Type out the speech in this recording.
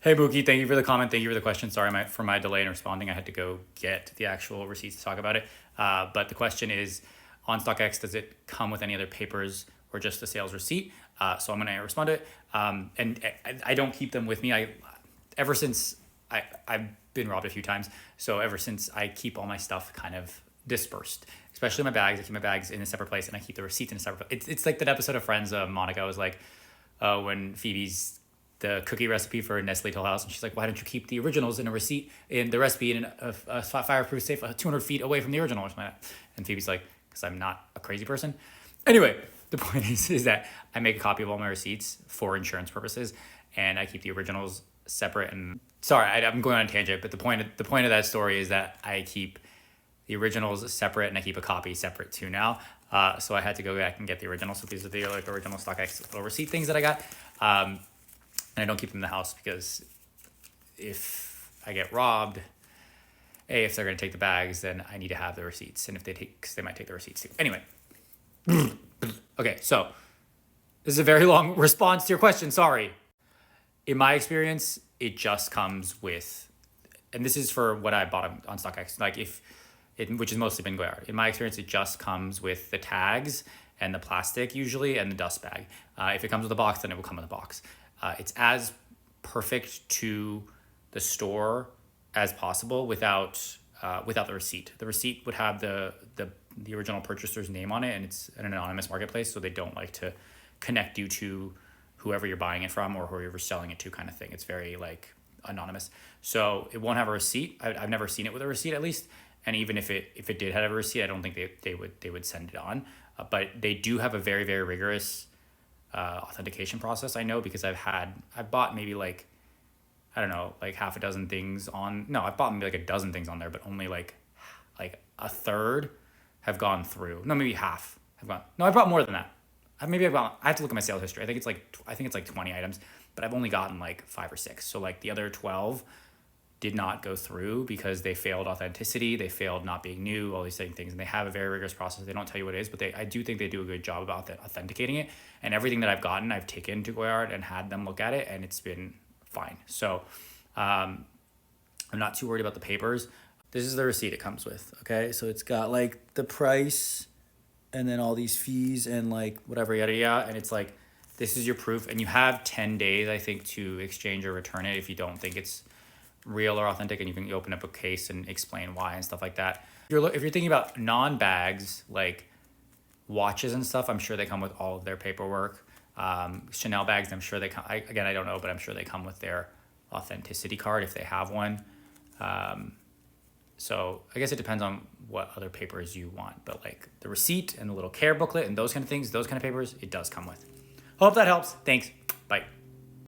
Hey Mookie, thank you for the comment. Thank you for the question. Sorry for my delay in responding. I had to go get the actual receipts to talk about it. But the question is, on StockX, does it come with any other papers or just the sales receipt? So I'm going to respond to it. And I don't keep them with me. Ever since I've been robbed a few times, so ever since I keep all my stuff kind of dispersed, especially my bags. I keep my bags in a separate place, and I keep the receipts in a separate place. It's like that episode of Friends. Monica was like, when Phoebe's the cookie recipe for Nestle Toll House, and she's like, why don't you keep the originals in a receipt in the recipe in a fireproof safe 200 feet away from the original or something like that? And Phoebe's like, because I'm not a crazy person. Anyway, the point is that I make a copy of all my receipts for insurance purposes, and I keep the originals separate. And sorry, I'm going on a tangent, but the point of that story is that I keep the originals separate, and I keep a copy separate too now. So I had to go back and get the originals. So these are the like original StockX little receipt things that I got. And I don't keep them in the house because if I get robbed, if they're going to take the bags, then I need to have the receipts. And if they take, because they might take the receipts too. Anyway. Okay, so this is a very long response to your question. Sorry. In my experience, it just comes with, and this is for what I bought on StockX, which has mostly been Goyard. In my experience, it just comes with the tags and the plastic usually and the dust bag. If it comes with a box, then it will come with a box. It's as perfect to the store as possible without the receipt. The receipt would have the original purchaser's name on it, and it's an anonymous marketplace, so they don't like to connect you to whoever you're buying it from or whoever you're selling it to, kind of thing. It's very like anonymous, so it won't have a receipt. I've never seen it with a receipt, at least. And even if it did have a receipt, I don't think they would send it on. But they do have a very, very rigorous authentication process. I know because I've bought maybe like, I don't know, like half a dozen things on, no, I've bought maybe like a dozen things on there, but only like a third have gone through. No, maybe half have gone. No, I bought more than that. I have to look at my sales history. I think it's like 20 items, but I've only gotten like 5 or 6. So like the other 12 did not go through because they failed authenticity, they failed not being new, all these things, and they have a very rigorous process. They don't tell you what it is, but I do think they do a good job about authenticating it. And everything that I've gotten, I've taken to Goyard and had them look at it, and it's been fine. So I'm not too worried about the papers. This is the receipt it comes with, okay? So it's got like the price and then all these fees and like whatever, yada, yada. And it's like, this is your proof. And you have 10 days, I think, to exchange or return it if you don't think it's real or authentic, and you can open up a case and explain why and stuff like that. If you're thinking about non-bags like watches and stuff, I'm sure they come with all of their paperwork. Chanel bags, I'm sure they come. I don't know, but I'm sure they come with their authenticity card if they have one. So I guess it depends on what other papers you want, but like the receipt and the little care booklet and those kind of things, those kind of papers, it does come with. Hope that helps. Thanks. Bye.